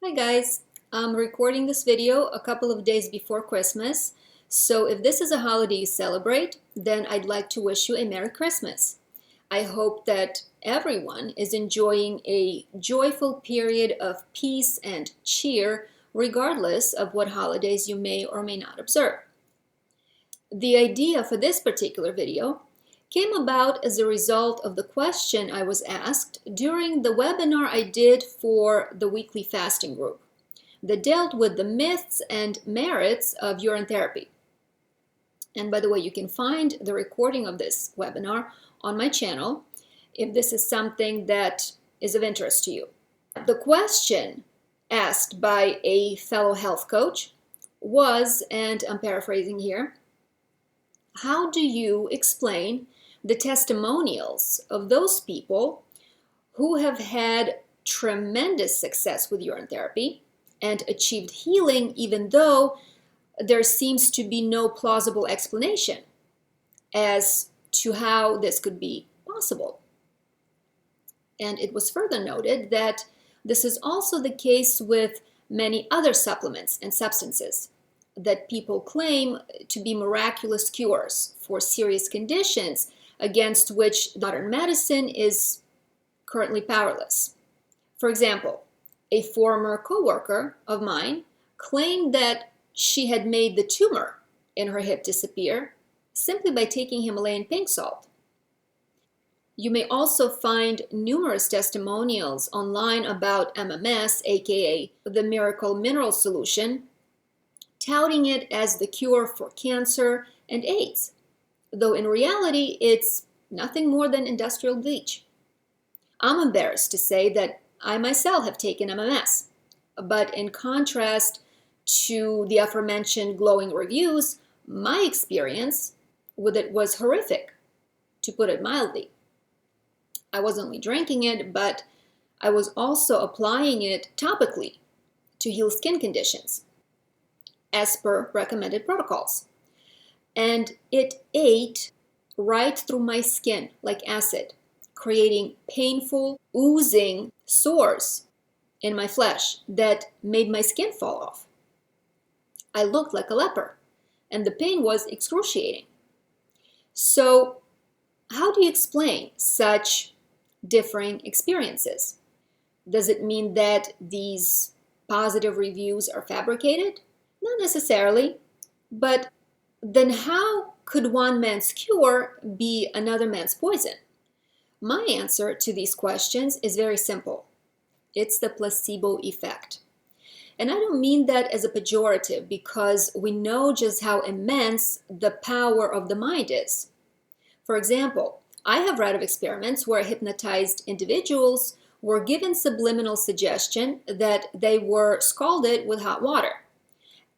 Hi guys, I'm recording this video a couple of days before Christmas, so if this is a holiday you celebrate, then I'd like to wish you a Merry Christmas. I hope that everyone is enjoying a joyful period of peace and cheer, regardless of what holidays you may or may not observe. The idea for this particular video came about as a result of the question I was asked during the webinar I did for the weekly fasting group that dealt with the myths and merits of urine therapy. And by the way, you can find the recording of this webinar on my channel if this is something that is of interest to you. The question asked by a fellow health coach was, and I'm paraphrasing here, how do you explain the testimonials of those people who have had tremendous success with urine therapy and achieved healing even though there seems to be no plausible explanation as to how this could be possible? And it was further noted that this is also the case with many other supplements and substances that people claim to be miraculous cures for serious conditions against which modern medicine is currently powerless. For example, a former coworker of mine claimed that she had made the tumor in her hip disappear simply by taking Himalayan pink salt. You may also find numerous testimonials online about MMS, aka the miracle mineral solution, touting it as the cure for cancer and AIDS, though in reality it's nothing more than industrial bleach. I'm embarrassed to say that I myself have taken MMS, but in contrast to the aforementioned glowing reviews, my experience with it was horrific, to put it mildly. I was only drinking it, but I was also applying it topically to heal skin conditions, as per recommended protocols. And it ate right through my skin like acid, creating painful, oozing sores in my flesh that made my skin fall off. I looked like a leper, and the pain was excruciating. So, how do you explain such differing experiences? Does it mean that these positive reviews are fabricated? Not necessarily, but then how could one man's cure be another man's poison? My answer to these questions is very simple. It's the placebo effect. And I don't mean that as a pejorative because we know just how immense the power of the mind is. For example, I have read of experiments where hypnotized individuals were given subliminal suggestion that they were scalded with hot water.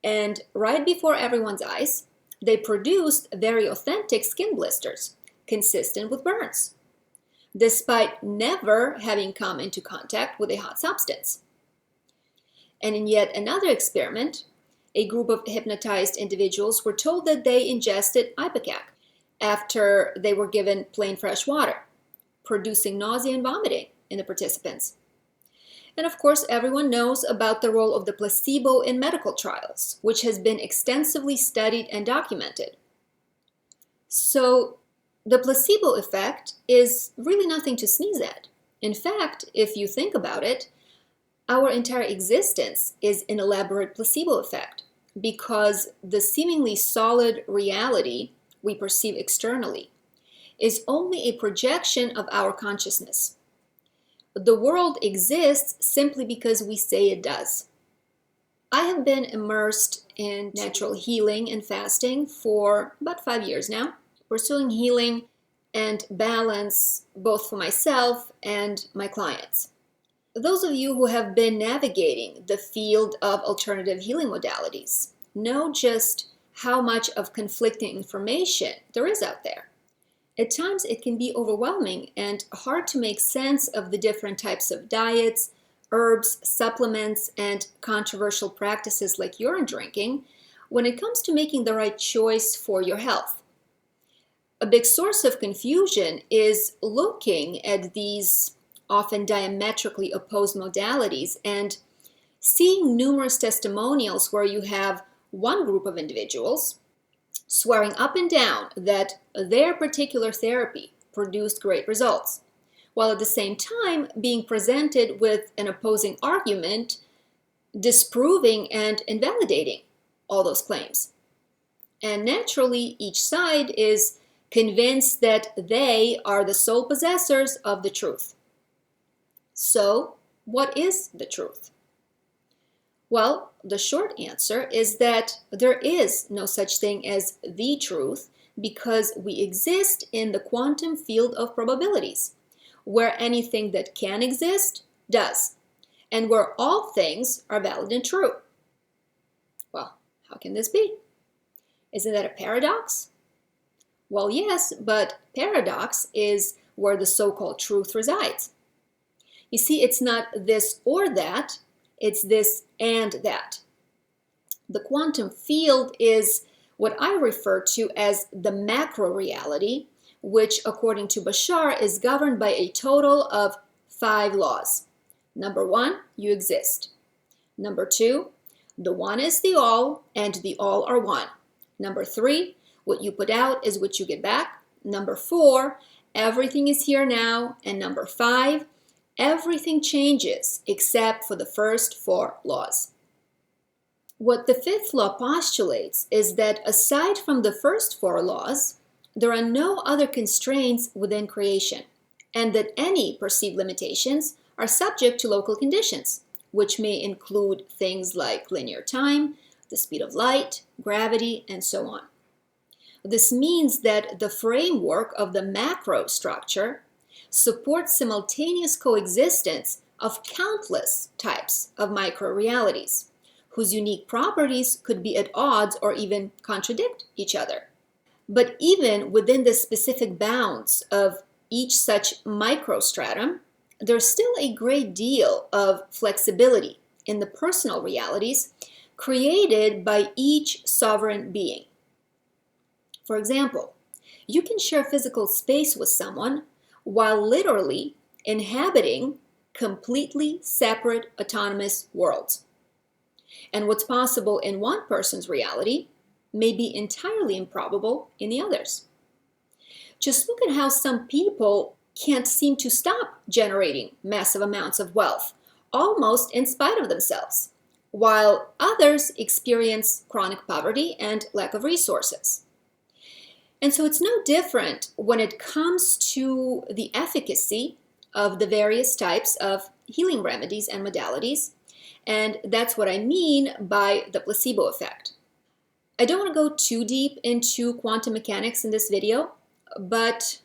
And right before everyone's eyes, they produced very authentic skin blisters, consistent with burns, despite never having come into contact with a hot substance. And in yet another experiment, a group of hypnotized individuals were told that they ingested ipecac after they were given plain fresh water, producing nausea and vomiting in the participants. And of course, everyone knows about the role of the placebo in medical trials, which has been extensively studied and documented. So, the placebo effect is really nothing to sneeze at. In fact, if you think about it, our entire existence is an elaborate placebo effect because the seemingly solid reality we perceive externally is only a projection of our consciousness. The world exists simply because we say it does. I have been immersed in natural healing and fasting for about 5 years now, pursuing healing and balance both for myself and my clients. Those of you who have been navigating the field of alternative healing modalities know just how much of conflicting information there is out there. At times, it can be overwhelming and hard to make sense of the different types of diets, herbs, supplements, and controversial practices like urine drinking when it comes to making the right choice for your health. A big source of confusion is looking at these often diametrically opposed modalities and Seeing numerous testimonials where you have one group of individuals swearing up and down that their particular therapy produced great results, while at the same time being presented with an opposing argument disproving and invalidating all those claims. And naturally, each side is convinced that they are the sole possessors of the truth. So, what is the truth? Well, the short answer is that there is no such thing as the truth because we exist in the quantum field of probabilities, where anything that can exist does, and where all things are valid and true. Well, how can this be? Isn't that a paradox? Well, yes, but paradox is where the so-called truth resides. You see, it's not this or that, it's this and that. The quantum field is what I refer to as the macro reality, which, according to Bashar, is governed by a total of 5 laws. Number 1, you exist. Number 2, the one is the all, and the all are one. Number 3, what you put out is what you get back. Number 4, everything is here now. And number 5, everything changes except for the first 4 laws. What the 5th law postulates is that aside from the first 4 laws, there are no other constraints within creation, and that any perceived limitations are subject to local conditions, which may include things like linear time, the speed of light, gravity, and so on. This means that the framework of the macro structure supports simultaneous coexistence of countless types of micro-realities, whose unique properties could be at odds or even contradict each other. But even within the specific bounds of each such microstratum, there's still a great deal of flexibility in the personal realities created by each sovereign being. For example, you can share physical space with someone while literally inhabiting completely separate autonomous worlds. And what's possible in one person's reality may be entirely improbable in the others. Just look at how some people can't seem to stop generating massive amounts of wealth, almost in spite of themselves, while others experience chronic poverty and lack of resources. And so it's no different when it comes to the efficacy of the various types of healing remedies and modalities, and that's what I mean by the placebo effect. I don't want to go too deep into quantum mechanics in this video, but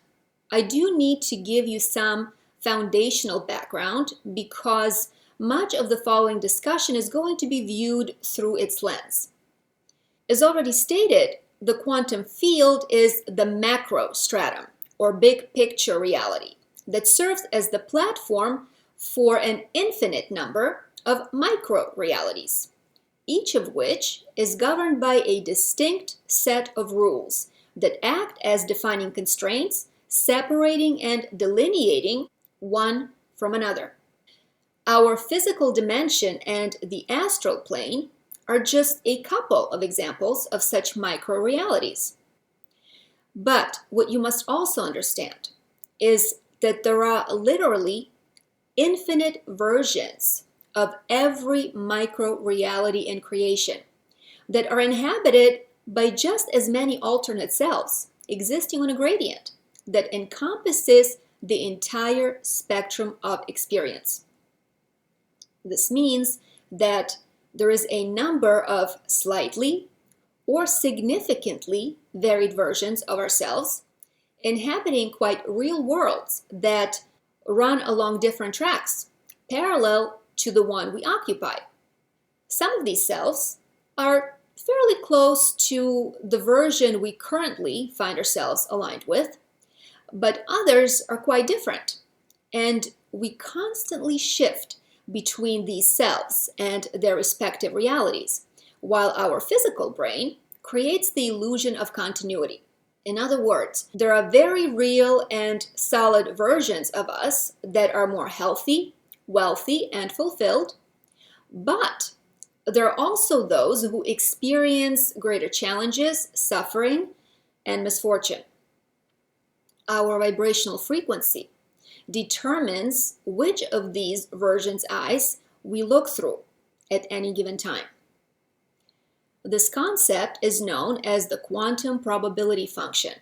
I do need to give you some foundational background because much of the following discussion is going to be viewed through its lens. As already stated, the quantum field is the macro stratum, or big picture reality, that serves as the platform for an infinite number of micro realities, each of which is governed by a distinct set of rules that act as defining constraints, separating and delineating one from another. Our physical dimension and the astral plane are just a couple of examples of such micro-realities. But what you must also understand is that there are literally infinite versions of every micro-reality in creation that are inhabited by just as many alternate selves existing on a gradient that encompasses the entire spectrum of experience. This means that there is a number of slightly or significantly varied versions of ourselves inhabiting quite real worlds that run along different tracks, parallel to the one we occupy. Some of these selves are fairly close to the version we currently find ourselves aligned with, but others are quite different, and we constantly shift between these selves and their respective realities, while our physical brain creates the illusion of continuity. In other words, there are very real and solid versions of us that are more healthy, wealthy, and fulfilled, But there are also those who experience greater challenges, suffering, and misfortune. Our vibrational frequency determines which of these versions' eyes we look through at any given time. This concept is known as the quantum probability function,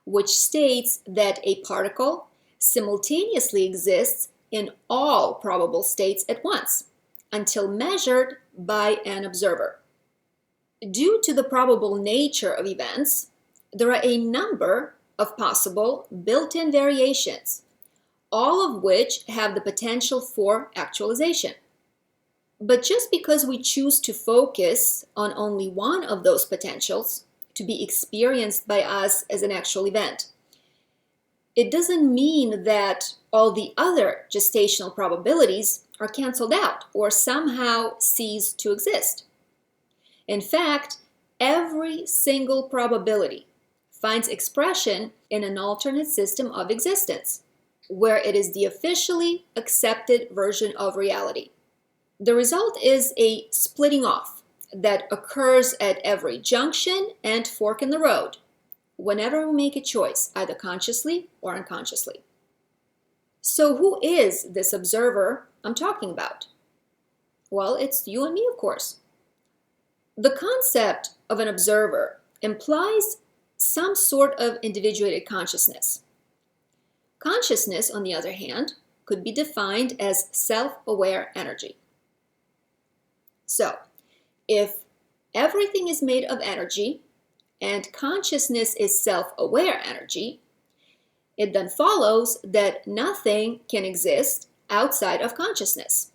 which states that a particle simultaneously exists in all probable states at once, until measured by an observer. Due to the probable nature of events, there are a number of possible built-in variations, all of which have the potential for actualization. But just because we choose to focus on only one of those potentials to be experienced by us as an actual event, it doesn't mean that all the other gestational probabilities are canceled out or somehow cease to exist. In fact, every single probability finds expression in an alternate system of existence, where it is the officially accepted version of reality. The result is a splitting off that occurs at every junction and fork in the road, whenever we make a choice, either consciously or unconsciously. So who is this observer I'm talking about? Well, it's you and me, of course. The concept of an observer implies some sort of individuated consciousness. Consciousness, on the other hand, could be defined as self-aware energy. So, if everything is made of energy and consciousness is self-aware energy, it then follows that nothing can exist outside of consciousness.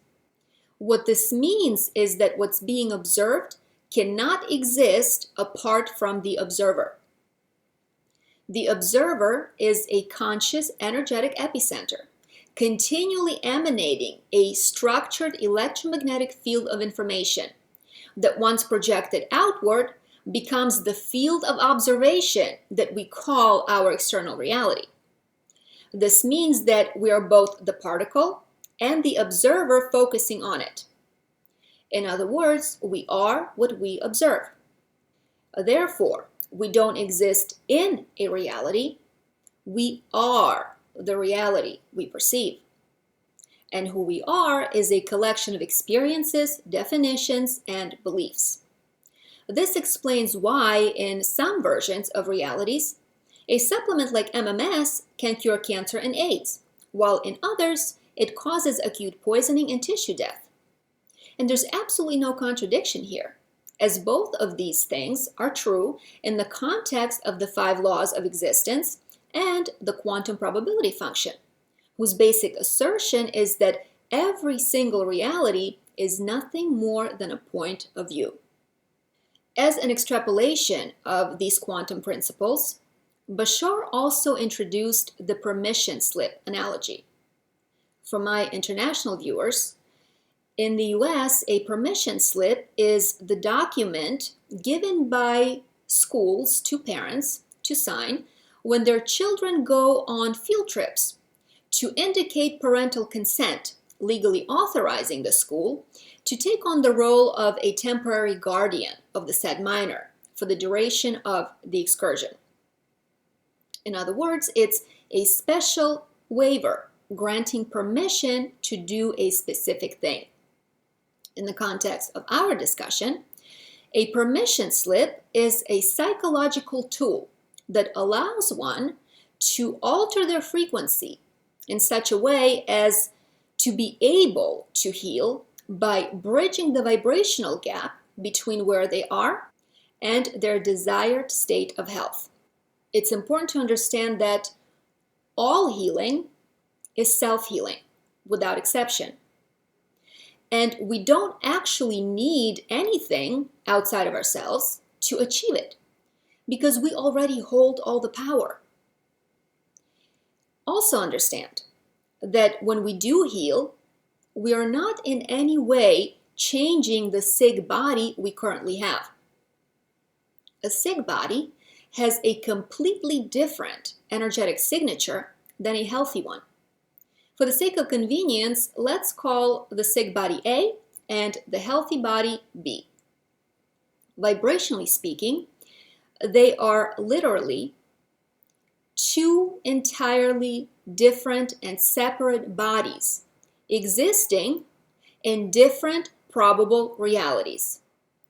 What this means is that what's being observed cannot exist apart from the observer. The observer is a conscious energetic epicenter, continually emanating a structured electromagnetic field of information that, once projected outward, becomes the field of observation that we call our external reality. This means that we are both the particle and the observer focusing on it. In other words, we are what we observe. Therefore, we don't exist in a reality, we are the reality we perceive. And who we are is a collection of experiences, definitions, and beliefs. This explains why in some versions of realities, a supplement like MMS can cure cancer and AIDS, while in others, it causes acute poisoning and tissue death. And there's absolutely no contradiction here, as both of these things are true in the context of the 5 laws of existence and the quantum probability function, whose basic assertion is that every single reality is nothing more than a point of view. As an extrapolation of these quantum principles, Bashar also introduced the permission slip analogy. For my international viewers, in the US, a permission slip is the document given by schools to parents to sign when their children go on field trips to indicate parental consent, legally authorizing the school to take on the role of a temporary guardian of the said minor for the duration of the excursion. In other words, it's a special waiver granting permission to do a specific thing. In the context of our discussion, a permission slip is a psychological tool that allows one to alter their frequency in such a way as to be able to heal by bridging the vibrational gap between where they are and their desired state of health. It's important to understand that all healing is self-healing, without exception. And we don't actually need anything outside of ourselves to achieve it, because we already hold all the power. Also understand that when we do heal, we are not in any way changing the sick body we currently have. A sick body has a completely different energetic signature than a healthy one. For the sake of convenience, let's call the sick body A and the healthy body B. Vibrationally speaking, they are literally two entirely different and separate bodies existing in different probable realities.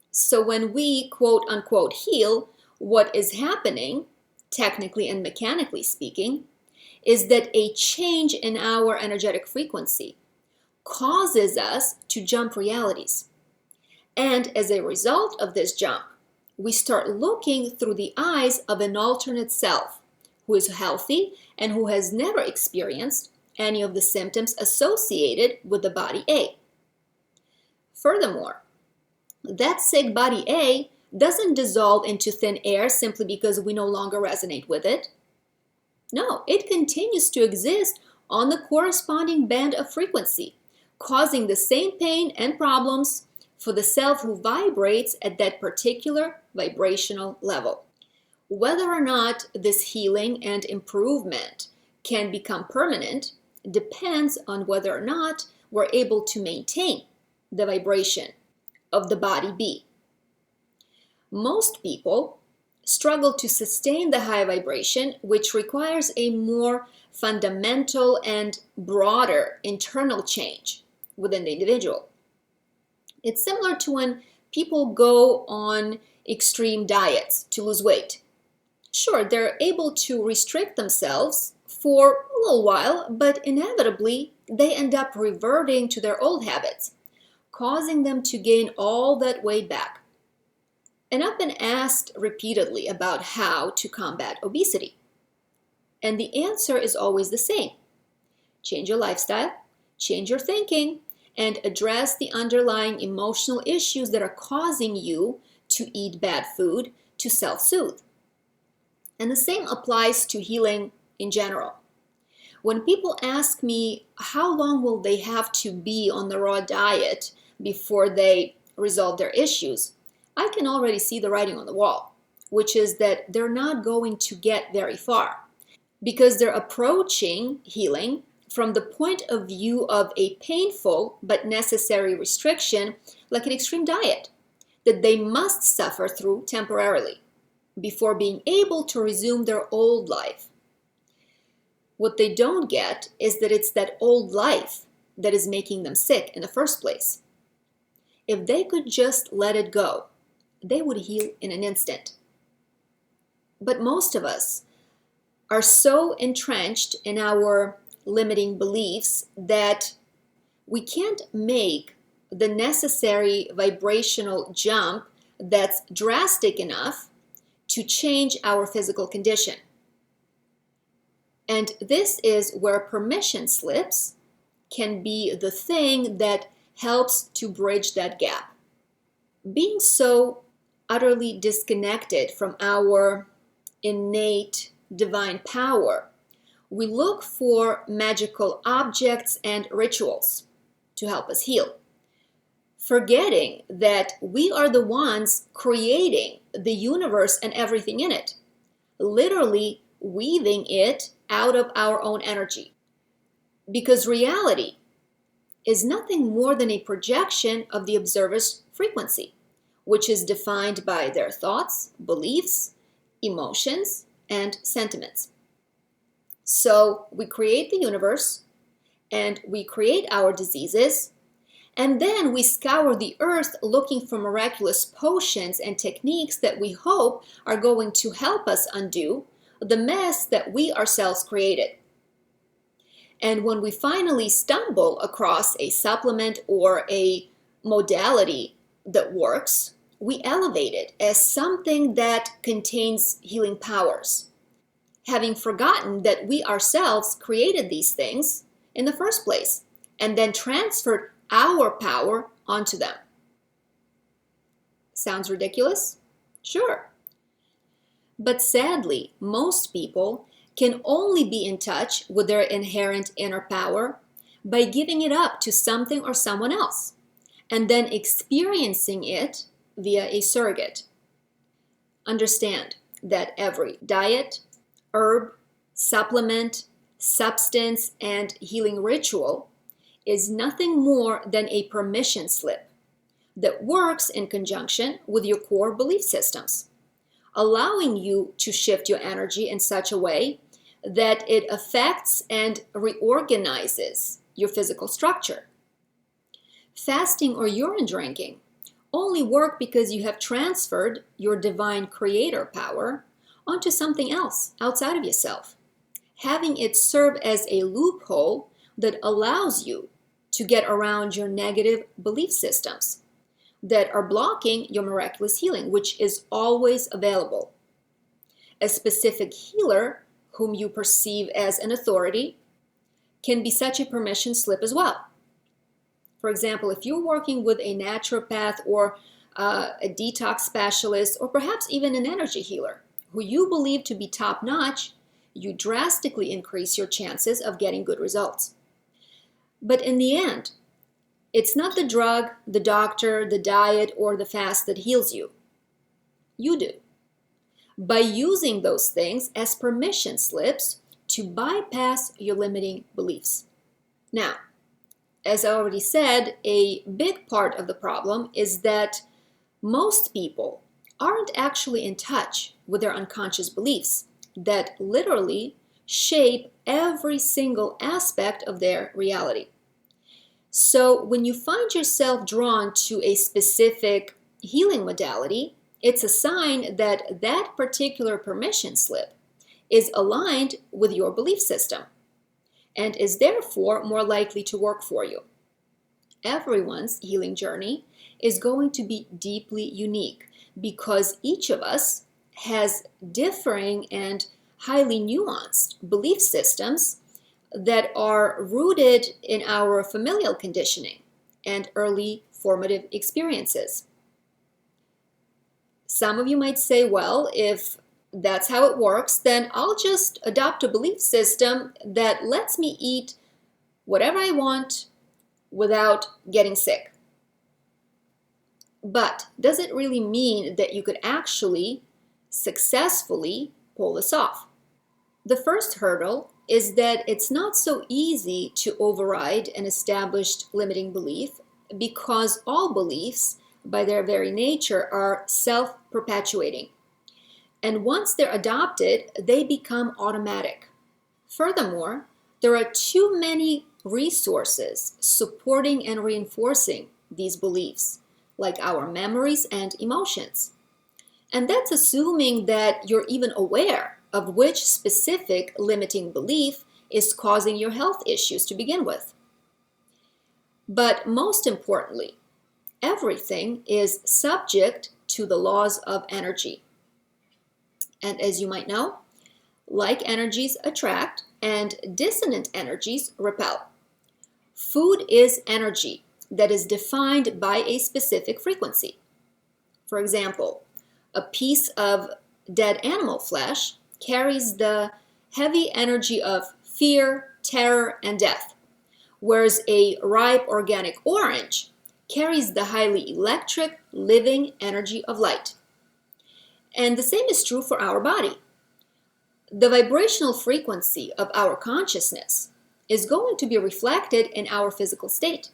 So when we quote unquote heal, what is happening, technically and mechanically speaking, is that a change in our energetic frequency causes us to jump realities. And as a result of this jump, we start looking through the eyes of an alternate self who is healthy and who has never experienced any of the symptoms associated with the body A. Furthermore, that sick body A doesn't dissolve into thin air simply because we no longer resonate with it. No, it continues to exist on the corresponding band of frequency, causing the same pain and problems for the self who vibrates at that particular vibrational level. Whether or not this healing and improvement can become permanent depends on whether or not we're able to maintain the vibration of the body B. Most people struggle to sustain the high vibration, which requires a more fundamental and broader internal change within the individual. It's similar to when people go on extreme diets to lose weight. Sure, they're able to restrict themselves for a little while, but inevitably they end up reverting to their old habits, causing them to gain all that weight back. And I've been asked repeatedly about how to combat obesity. And the answer is always the same. Change your lifestyle, change your thinking, and address the underlying emotional issues that are causing you to eat bad food to self-soothe. And the same applies to healing in general. When people ask me how long will they have to be on the raw diet before they resolve their issues, I can already see the writing on the wall, which is that they're not going to get very far because they're approaching healing from the point of view of a painful but necessary restriction, like an extreme diet, that they must suffer through temporarily before being able to resume their old life. What they don't get is that it's that old life that is making them sick in the first place. If they could just let it go, they would heal in an instant. But most of us are so entrenched in our limiting beliefs that we can't make the necessary vibrational jump that's drastic enough to change our physical condition. And this is where permission slips can be the thing that helps to bridge that gap. Being so utterly disconnected from our innate divine power, we look for magical objects and rituals to help us heal, forgetting that we are the ones creating the universe and everything in it, literally weaving it out of our own energy. Because reality is nothing more than a projection of the observer's frequency, which is defined by their thoughts, beliefs, emotions, and sentiments. So we create the universe, and we create our diseases, and then we scour the earth looking for miraculous potions and techniques that we hope are going to help us undo the mess that we ourselves created. And when we finally stumble across a supplement or a modality that works, we elevate it as something that contains healing powers, having forgotten that we ourselves created these things in the first place and then transferred our power onto them. Sounds ridiculous? Sure. But sadly, most people can only be in touch with their inherent inner power by giving it up to something or someone else, and then experiencing it via a surrogate. Understand that every diet, herb, supplement, substance, and healing ritual is nothing more than a permission slip that works in conjunction with your core belief systems, allowing you to shift your energy in such a way that it affects and reorganizes your physical structure. Fasting or urine drinking only work because you have transferred your divine creator power onto something else outside of yourself, having it serve as a loophole that allows you to get around your negative belief systems that are blocking your miraculous healing, which is always available. A specific healer whom you perceive as an authority can be such a permission slip as well. For example, if you're working with a naturopath or a detox specialist, or perhaps even an energy healer who you believe to be top-notch, you drastically increase your chances of getting good results. But in the end, it's not the drug, the doctor, the diet, or the fast that heals you. You do. By using those things as permission slips to bypass your limiting beliefs. Now, as I already said, a big part of the problem is that most people aren't actually in touch with their unconscious beliefs that literally shape every single aspect of their reality. So when you find yourself drawn to a specific healing modality, it's a sign that that particular permission slip is aligned with your belief system and is therefore more likely to work for you. Everyone's healing journey is going to be deeply unique because each of us has differing and highly nuanced belief systems that are rooted in our familial conditioning and early formative experiences. Some of you might say, well, if that's how it works, then I'll just adopt a belief system that lets me eat whatever I want without getting sick. But does it really mean that you could actually successfully pull this off? The first hurdle is that it's not so easy to override an established limiting belief because all beliefs, by their very nature, are self-perpetuating. And once they're adopted, they become automatic. Furthermore, there are too many resources supporting and reinforcing these beliefs, like our memories and emotions. And that's assuming that you're even aware of which specific limiting belief is causing your health issues to begin with. But most importantly, everything is subject to the laws of energy. And as you might know, like energies attract and dissonant energies repel. Food is energy that is defined by a specific frequency. For example, a piece of dead animal flesh carries the heavy energy of fear, terror, and death, whereas a ripe organic orange carries the highly electric, living energy of light. And the same is true for our body. The vibrational frequency of our consciousness is going to be reflected in our physical state.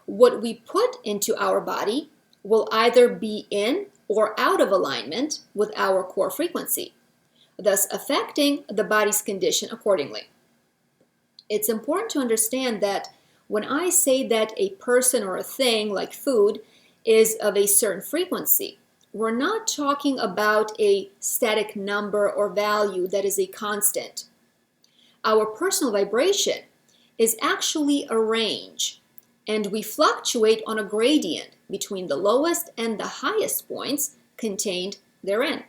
What we put into our body will either be in or out of alignment with our core frequency, thus affecting the body's condition accordingly. It's important to understand that when I say that a person or a thing like food is of a certain frequency, we're not talking about a static number or value that is a constant. Our personal vibration is actually a range, and we fluctuate on a gradient between the lowest and the highest points contained therein.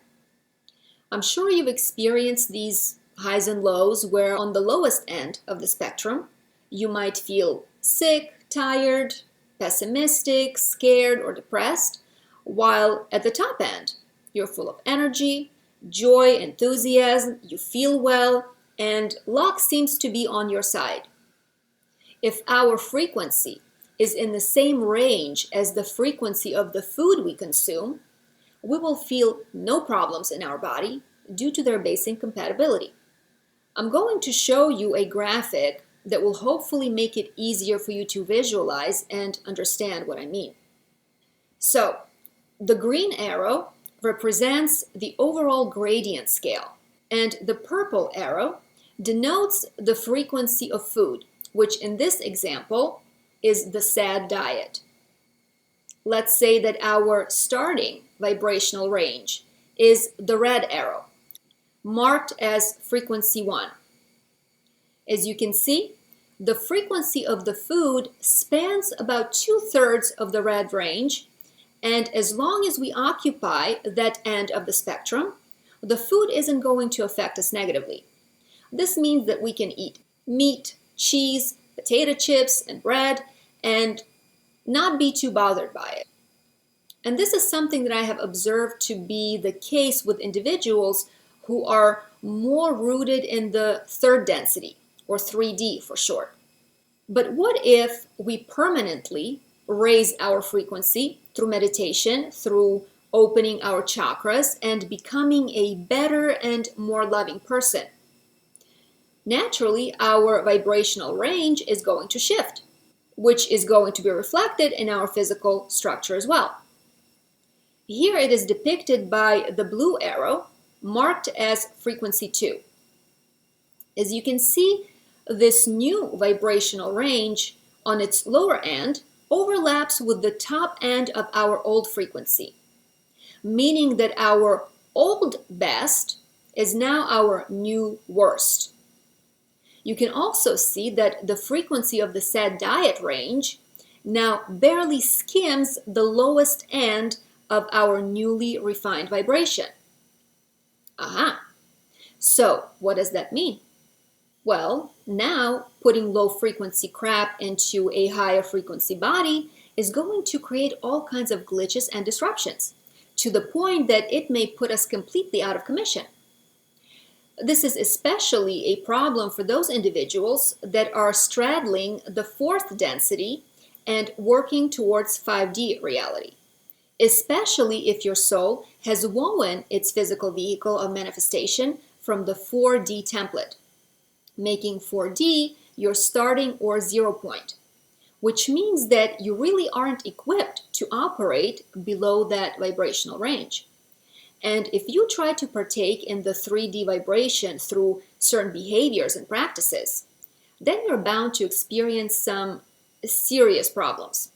I'm sure you've experienced these highs and lows where on the lowest end of the spectrum, you might feel sick, tired, pessimistic, scared, or depressed, while at the top end, you're full of energy, joy, enthusiasm, you feel well, and luck seems to be on your side. If our frequency is in the same range as the frequency of the food we consume, we will feel no problems in our body due to their basic compatibility. I'm going to show you a graphic that will hopefully make it easier for you to visualize and understand what I mean. So the green arrow represents the overall gradient scale, and the purple arrow denotes the frequency of food, which in this example is the SAD diet. Let's say that our starting vibrational range is the red arrow, marked as frequency 1. As you can see, the frequency of the food spans about 2/3 of the red range, and as long as we occupy that end of the spectrum, the food isn't going to affect us negatively. This means that we can eat meat, cheese, potato chips, and bread, and not be too bothered by it. And this is something that I have observed to be the case with individuals who are more rooted in the third density, or 3D for short. But what if we permanently raise our frequency through meditation, through opening our chakras and becoming a better and more loving person? Naturally, our vibrational range is going to shift, which is going to be reflected in our physical structure as well. Here it is depicted by the blue arrow, marked as frequency 2. As you can see, this new vibrational range on its lower end overlaps with the top end of our old frequency, meaning that our old best is now our new worst. You can also see that the frequency of the SAD diet range now barely skims the lowest end of our newly refined vibration. Aha! So what does that mean? Well, now putting low frequency crap into a higher frequency body is going to create all kinds of glitches and disruptions, to the point that it may put us completely out of commission. This is especially a problem for those individuals that are straddling the fourth density and working towards 5D reality, especially if your soul has woven its physical vehicle of manifestation from the 4D template, making 4D your starting or 0 point, which means that you really aren't equipped to operate below that vibrational range. And if you try to partake in the 3D vibration through certain behaviors and practices, then you're bound to experience some serious problems.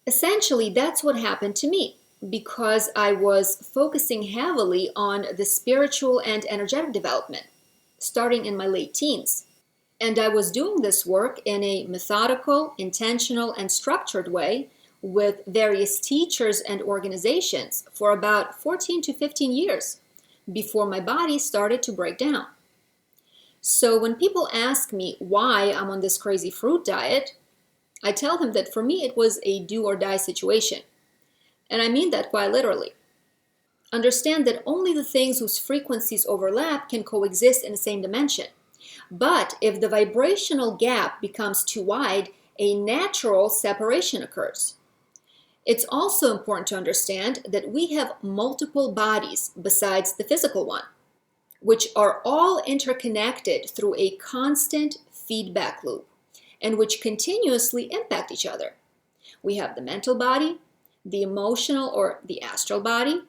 Essentially, that's what happened to me, because I was focusing heavily on the spiritual and energetic development, starting in my late teens. And I was doing this work in a methodical, intentional, and structured way with various teachers and organizations for about 14 to 15 years before my body started to break down. So when people ask me why I'm on this crazy fruit diet, I tell them that for me it was a do or die situation. And I mean that quite literally. Understand that only the things whose frequencies overlap can coexist in the same dimension. But if the vibrational gap becomes too wide, a natural separation occurs. It's also important to understand that we have multiple bodies besides the physical one, which are all interconnected through a constant feedback loop and which continuously impact each other. We have the mental body, the emotional or the astral body,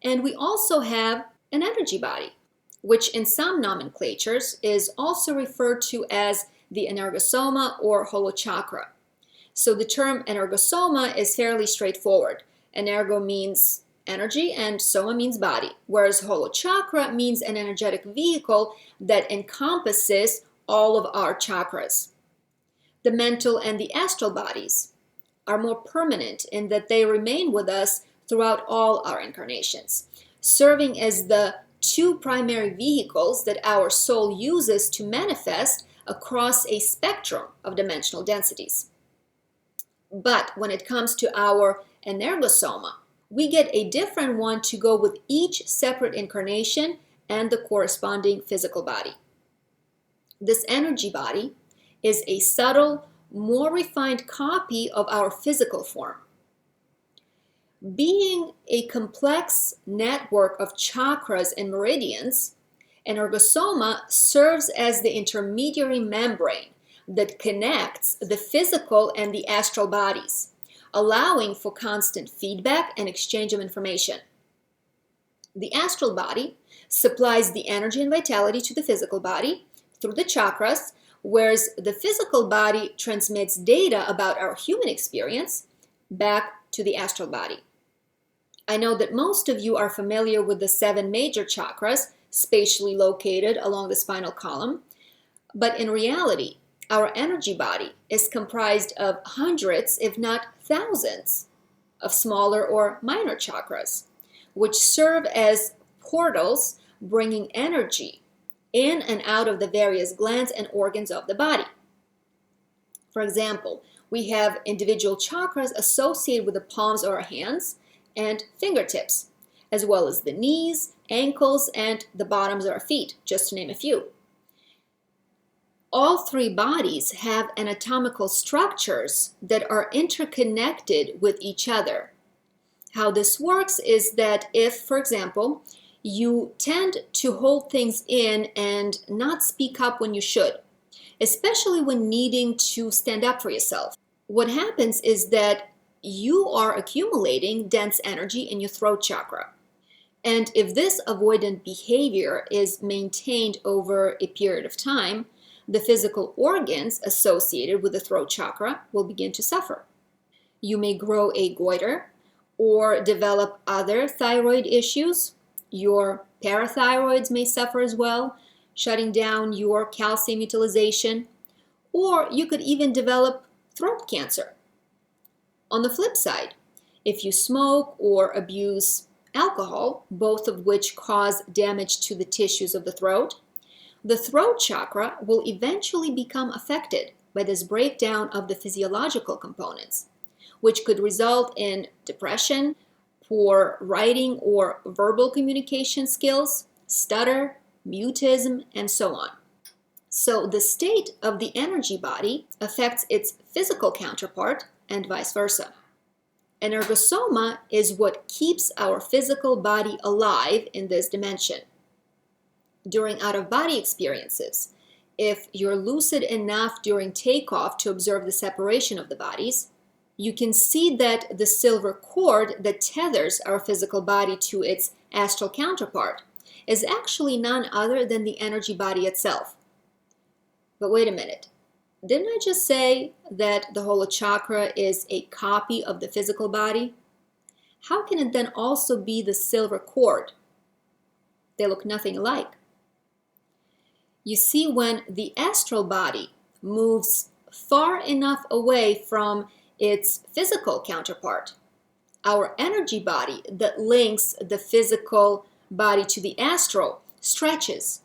and we also have an energy body, which in some nomenclatures is also referred to as the energosoma or holochakra. So the term energosoma is fairly straightforward. Energo means energy and soma means body, whereas holochakra means an energetic vehicle that encompasses all of our chakras. The mental and the astral bodies are more permanent in that they remain with us throughout all our incarnations, serving as the two primary vehicles that our soul uses to manifest across a spectrum of dimensional densities. But when it comes to our energosoma, we get a different one to go with each separate incarnation and the corresponding physical body. This energy body is a subtle, more refined copy of our physical form. Being a complex network of chakras and meridians, energosoma serves as the intermediary membrane that connects the physical and the astral bodies, allowing for constant feedback and exchange of information. The astral body supplies the energy and vitality to the physical body through the chakras, whereas the physical body transmits data about our human experience back to the astral body. I know that most of you are familiar with the 7 major chakras spatially located along the spinal column, but in reality, our energy body is comprised of hundreds, if not thousands, of smaller or minor chakras, which serve as portals bringing energy in and out of the various glands and organs of the body. For example, we have individual chakras associated with the palms of our hands and fingertips, as well as the knees, ankles, and the bottoms of our feet, just to name a few. All 3 bodies have anatomical structures that are interconnected with each other. How this works is that if, for example, you tend to hold things in and not speak up when you should, especially when needing to stand up for yourself, what happens is that you are accumulating dense energy in your throat chakra. And if this avoidant behavior is maintained over a period of time, the physical organs associated with the throat chakra will begin to suffer. You may grow a goiter or develop other thyroid issues. Your parathyroids may suffer as well, shutting down your calcium utilization, or you could even develop throat cancer. On the flip side, if you smoke or abuse alcohol, both of which cause damage to the tissues of the throat chakra will eventually become affected by this breakdown of the physiological components, which could result in depression, poor writing or verbal communication skills, stutter, mutism, and so on. So the state of the energy body affects its physical counterpart and vice versa. Energosoma is what keeps our physical body alive in this dimension. During out-of-body experiences, if you're lucid enough during takeoff to observe the separation of the bodies, you can see that the silver cord that tethers our physical body to its astral counterpart is actually none other than the energy body itself. But wait a minute, didn't I just say that the Holo chakra is a copy of the physical body? How can it then also be the silver cord? They look nothing alike. You see, when the astral body moves far enough away from its physical counterpart, our energy body that links the physical body to the astral stretches,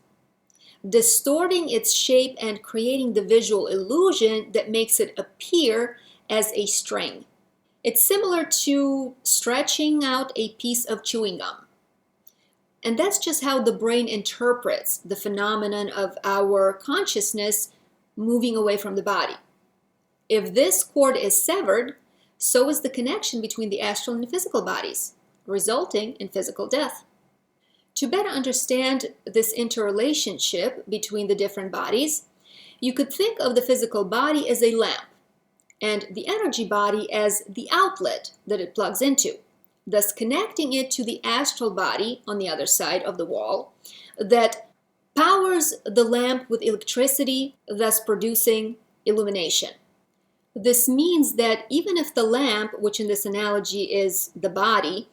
distorting its shape and creating the visual illusion that makes it appear as a string. It's similar to stretching out a piece of chewing gum. And that's just how the brain interprets the phenomenon of our consciousness moving away from the body. If this cord is severed, so is the connection between the astral and the physical bodies, resulting in physical death. To better understand this interrelationship between the different bodies, you could think of the physical body as a lamp and the energy body as the outlet that it plugs into, thus connecting it to the astral body on the other side of the wall that powers the lamp with electricity, thus producing illumination. This means that even if the lamp, which in this analogy is the body,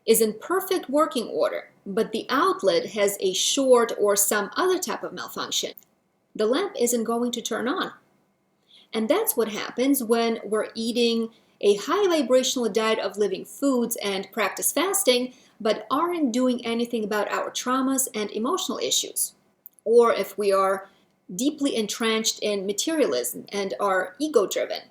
is in perfect working order, but the outlet has a short or some other type of malfunction, the lamp isn't going to turn on. And that's what happens when we're eating a high vibrational diet of living foods and practice fasting, but aren't doing anything about our traumas and emotional issues. Or if we are deeply entrenched in materialism and are ego-driven.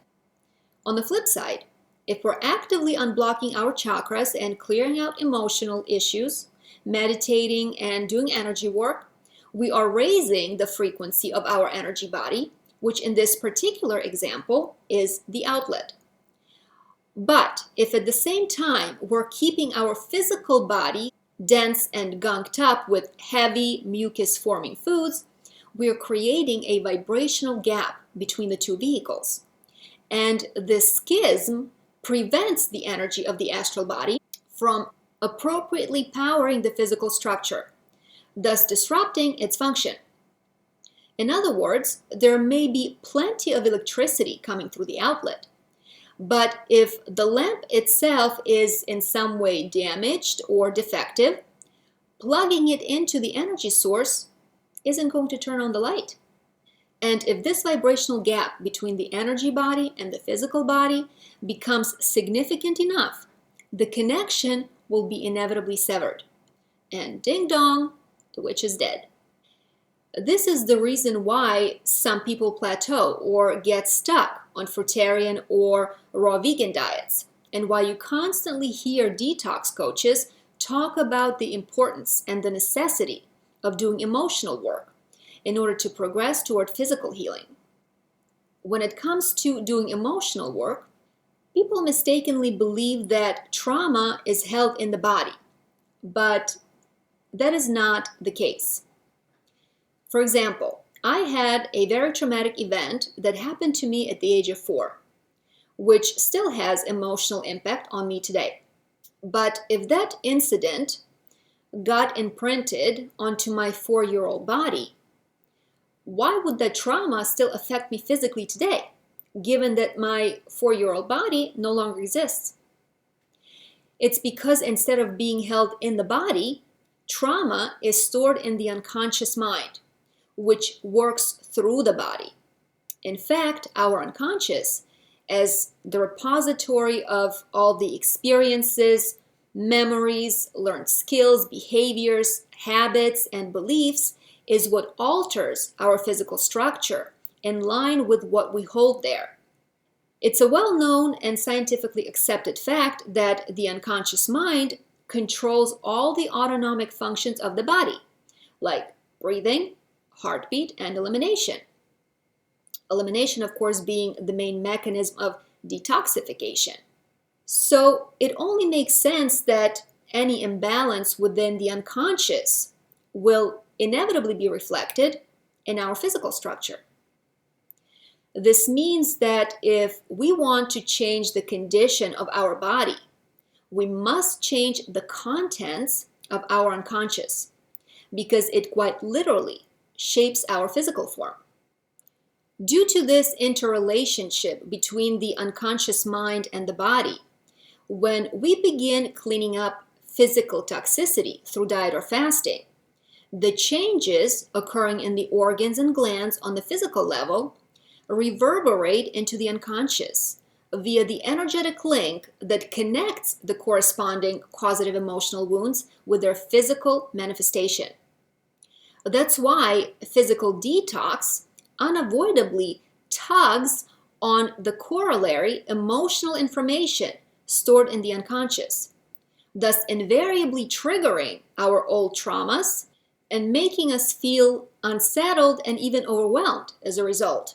On the flip side, if we're actively unblocking our chakras and clearing out emotional issues, meditating and doing energy work, we are raising the frequency of our energy body, which in this particular example is the outlet. But if at the same time we're keeping our physical body dense and gunked up with heavy mucus-forming foods, we are creating a vibrational gap between the two vehicles. And this schism prevents the energy of the astral body from appropriately powering the physical structure, thus disrupting its function. In other words, there may be plenty of electricity coming through the outlet, but if the lamp itself is in some way damaged or defective, plugging it into the energy source isn't going to turn on the light. And if this vibrational gap between the energy body and the physical body becomes significant enough, the connection will be inevitably severed. And ding dong, the witch is dead. This is the reason why some people plateau or get stuck on fruitarian or raw vegan diets, and why you constantly hear detox coaches talk about the importance and the necessity of doing emotional work in order to progress toward physical healing. When it comes to doing emotional work, people mistakenly believe that trauma is held in the body, but that is not the case. For example, I had a very traumatic event that happened to me at the age of 4, which still has emotional impact on me today. But if that incident got imprinted onto my 4-year-old body, why would that trauma still affect me physically today, given that my 4-year-old body no longer exists? It's because instead of being held in the body, trauma is stored in the unconscious mind, which works through the body. In fact, our unconscious, as the repository of all the experiences, memories, learned skills, behaviors, habits, and beliefs, is what alters our physical structure in line with what we hold there. It's a well-known and scientifically accepted fact that the unconscious mind controls all the autonomic functions of the body, like breathing, heartbeat, and elimination. Elimination, of course, being the main mechanism of detoxification. So it only makes sense that any imbalance within the unconscious will inevitably be reflected in our physical structure. This means that if we want to change the condition of our body, we must change the contents of our unconscious, because it quite literally shapes our physical form. Due to this interrelationship between the unconscious mind and the body, when we begin cleaning up physical toxicity through diet or fasting, the changes occurring in the organs and glands on the physical level reverberate into the unconscious via the energetic link that connects the corresponding causative emotional wounds with their physical manifestation. That's why physical detox unavoidably tugs on the corollary emotional information stored in the unconscious, thus invariably triggering our old traumas and making us feel unsettled and even overwhelmed as a result.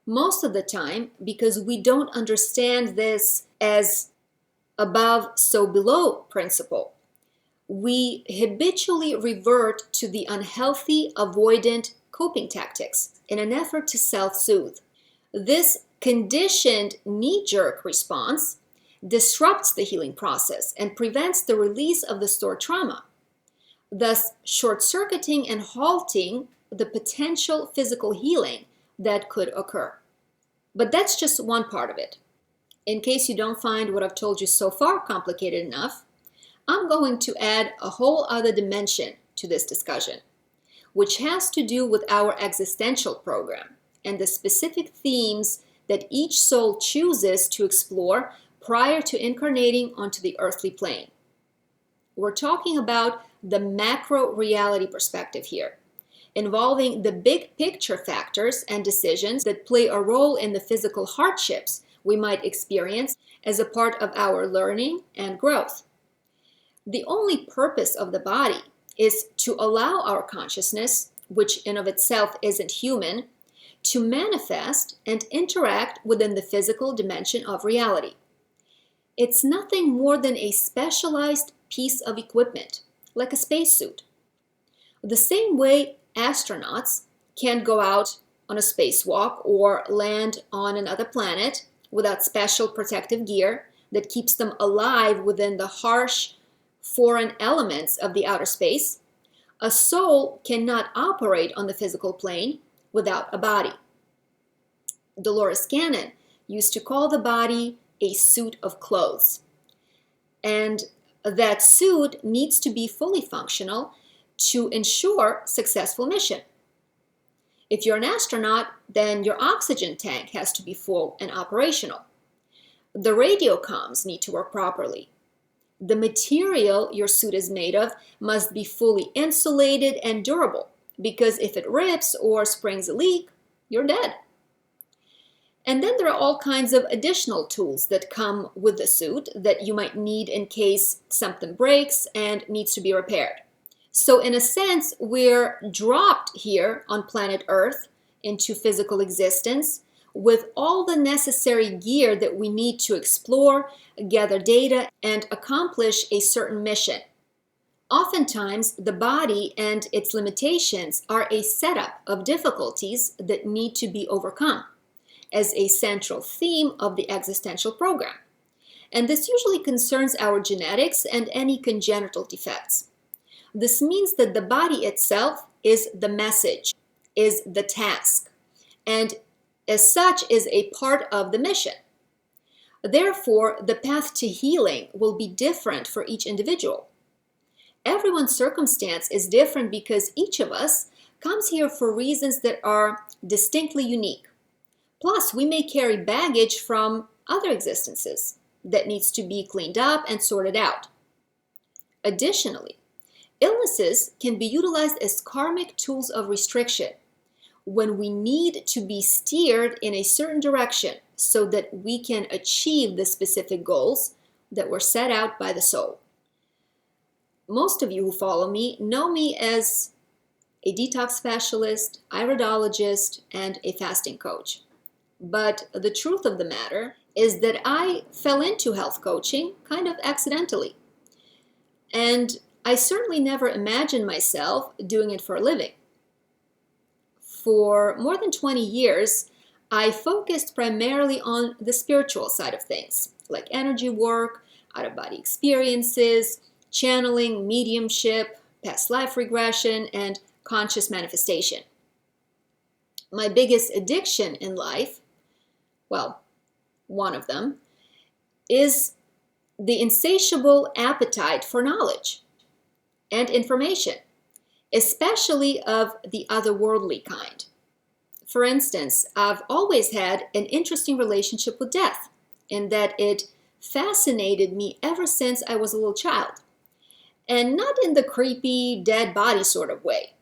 Most of the time, because we don't understand this as above, so below principle, we habitually revert to the unhealthy, avoidant coping tactics in an effort to self-soothe. This conditioned knee-jerk response disrupts the healing process and prevents the release of the stored trauma, thus short-circuiting and halting the potential physical healing that could occur. But that's just one part of it. In case you don't find what I've told you so far complicated enough, I'm going to add a whole other dimension to this discussion, which has to do with our Existential program and the specific themes that each soul chooses to explore prior to incarnating onto the earthly plane. We're talking about the macro reality perspective here, involving the big picture factors and decisions that play a role in the physical hardships we might experience as a part of our learning and growth. The only purpose of the body is to allow our consciousness, which in of itself isn't human, to manifest and interact within the physical dimension of reality. It's nothing more than a specialized piece of equipment, like a spacesuit. The same way astronauts can't go out on a spacewalk or land on another planet without special protective gear that keeps them alive within the harsh foreign elements of the outer space, a soul cannot operate on the physical plane without a body. Dolores Cannon used to call the body a suit of clothes. And that suit needs to be fully functional to ensure successful mission. If you're an astronaut, then your oxygen tank has to be full and operational. The radio comms need to work properly. The material your suit is made of must be fully insulated and durable, because if it rips or springs a leak, you're dead. And then there are all kinds of additional tools that come with the suit that you might need in case something breaks and needs to be repaired. So in a sense, we're dropped here on planet Earth into physical existence with all the necessary gear that we need to explore, gather data, and accomplish a certain mission. Oftentimes, the body and its limitations are a setup of difficulties that need to be overcome as a central theme of the Existential program. And this usually concerns our genetics and any congenital defects. This means that the body itself is the message, is the task, and as such is a part of the mission. Therefore, the path to healing will be different for each individual. Everyone's circumstance is different because each of us comes here for reasons that are distinctly unique. Plus, we may carry baggage from other existences that needs to be cleaned up and sorted out. Additionally, illnesses can be utilized as karmic tools of restriction when we need to be steered in a certain direction so that we can achieve the specific goals that were set out by the soul. Most of you who follow me know me as a detox specialist, iridologist, and a fasting coach. But the truth of the matter is that I fell into health coaching kind of accidentally. And I certainly never imagined myself doing it for a living. For more than 20 years, I focused primarily on the spiritual side of things, like energy work, out-of-body experiences, channeling, mediumship, past life regression, and conscious manifestation. My biggest addiction in life, well, one of them, is the insatiable appetite for knowledge and information, especially of the otherworldly kind. For instance, I've always had an interesting relationship with death, in that it fascinated me ever since I was a little child, and not in the creepy, dead body sort of way.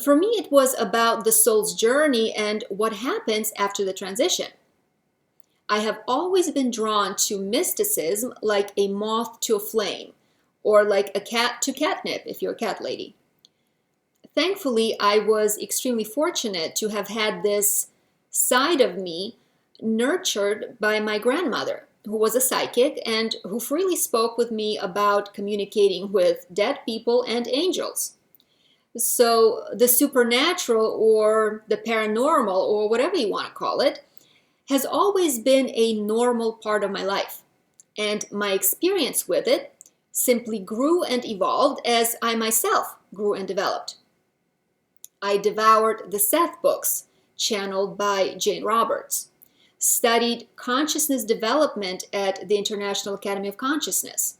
For me, it was about the soul's journey and what happens after the transition. I have always been drawn to mysticism like a moth to a flame, or like a cat to catnip if you're a cat lady. Thankfully, I was extremely fortunate to have had this side of me nurtured by my grandmother, who was a psychic and who freely spoke with me about communicating with dead people and angels. So the supernatural or the paranormal or whatever you want to call it has always been a normal part of my life, and my experience with it simply grew and evolved as I myself grew and developed. I devoured the Seth books, channeled by Jane Roberts, studied consciousness development at the International Academy of Consciousness.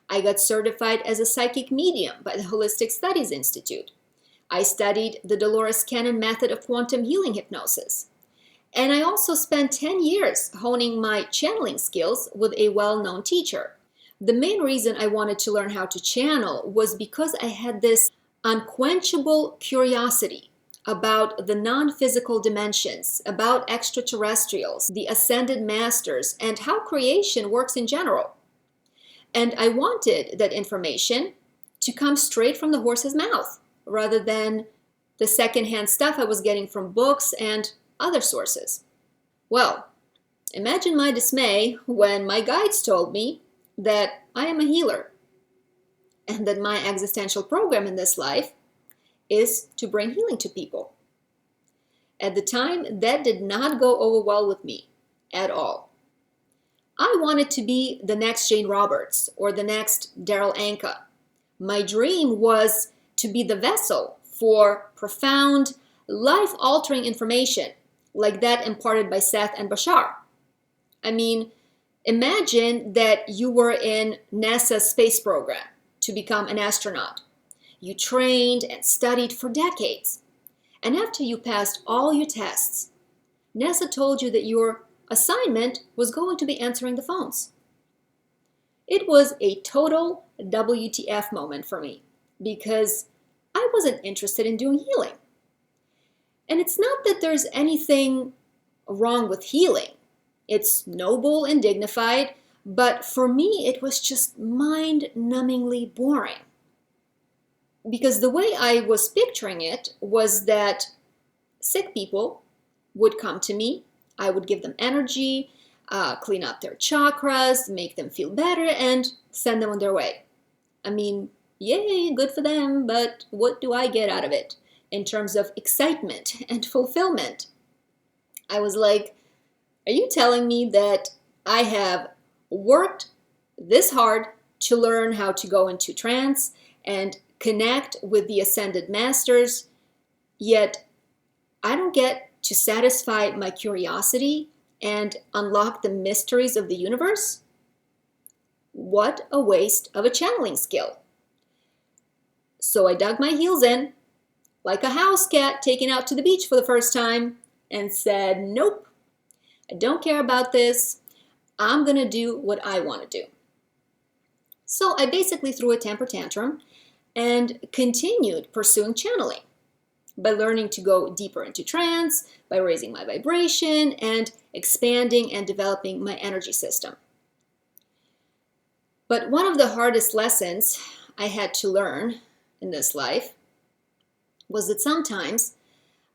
I got certified as a psychic medium by the Holistic Studies Institute. I studied the Dolores Cannon method of quantum healing hypnosis. And I also spent 10 years honing my channeling skills with a well-known teacher. The main reason I wanted to learn how to channel was because I had this unquenchable curiosity about the non-physical dimensions, about extraterrestrials, the ascended masters, and how creation works in general. And I wanted that information to come straight from the horse's mouth, rather than the secondhand stuff I was getting from books and other sources. Well, imagine my dismay when my guides told me that I am a healer and that my existential program in this life is to bring healing to people. At the time, that did not go over well with me. at all. I wanted to be the next Jane Roberts or the next Daryl Anka. My dream was to be the vessel for profound, life-altering information like that imparted by Seth and Bashar. I mean, imagine that you were in NASA's space program to become an astronaut. You trained and studied for decades. And after you passed all your tests, NASA told you that your assignment was going to be answering the phones. It was a total WTF moment for me because I wasn't interested in doing healing. And it's not that there's anything wrong with healing. It's noble and dignified, but for me it was just mind-numbingly boring. Because the way I was picturing it was that sick people would come to me, I would give them energy, clean up their chakras, make them feel better, and send them on their way. I mean, yay, good for them, but what do I get out of it in terms of excitement and fulfillment? I was like, are you telling me that I have worked this hard to learn how to go into trance and connect with the ascended masters, yet I don't get to satisfy my curiosity and unlock the mysteries of the universe? What a waste of a channeling skill. So I dug my heels in, like a house cat taken out to the beach for the first time, and said, nope, I don't care about this. I'm going to do what I want to do. So I basically threw a temper tantrum and continued pursuing channeling by learning to go deeper into trance, by raising my vibration, and expanding and developing my energy system. But one of the hardest lessons I had to learn in this life was that sometimes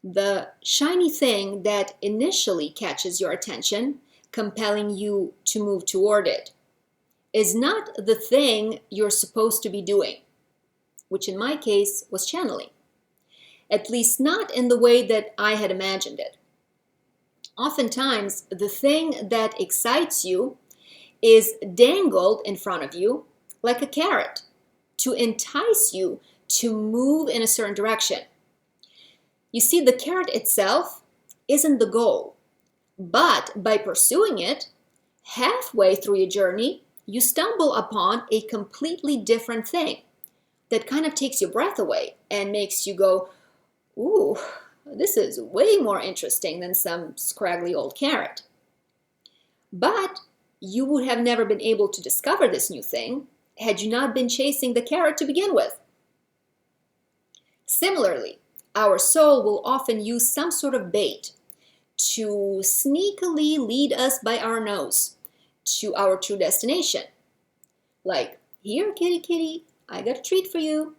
the shiny thing that initially catches your attention, compelling you to move toward it, is not the thing you're supposed to be doing, which in my case was channeling. At least not in the way that I had imagined it. Oftentimes, the thing that excites you is dangled in front of you like a carrot to entice you to move in a certain direction. You see, the carrot itself isn't the goal, but by pursuing it, halfway through your journey, you stumble upon a completely different thing that kind of takes your breath away and makes you go, ooh, this is way more interesting than some scraggly old carrot. But you would have never been able to discover this new thing had you not been chasing the carrot to begin with. Similarly, our soul will often use some sort of bait to sneakily lead us by our nose to our true destination. Like, here, kitty, kitty, I got a treat for you.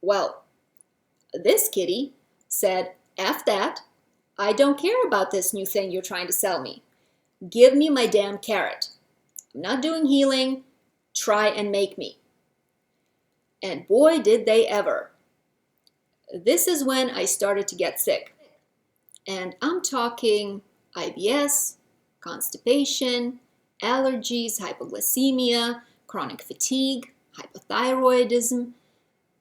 Well, this kitty said, F that, I don't care about this new thing you're trying to sell me. Give me my damn carrot. I'm not doing healing, try and make me. And boy, did they ever. This is when I started to get sick. And I'm talking IBS, constipation, allergies, hypoglycemia, chronic fatigue, hypothyroidism,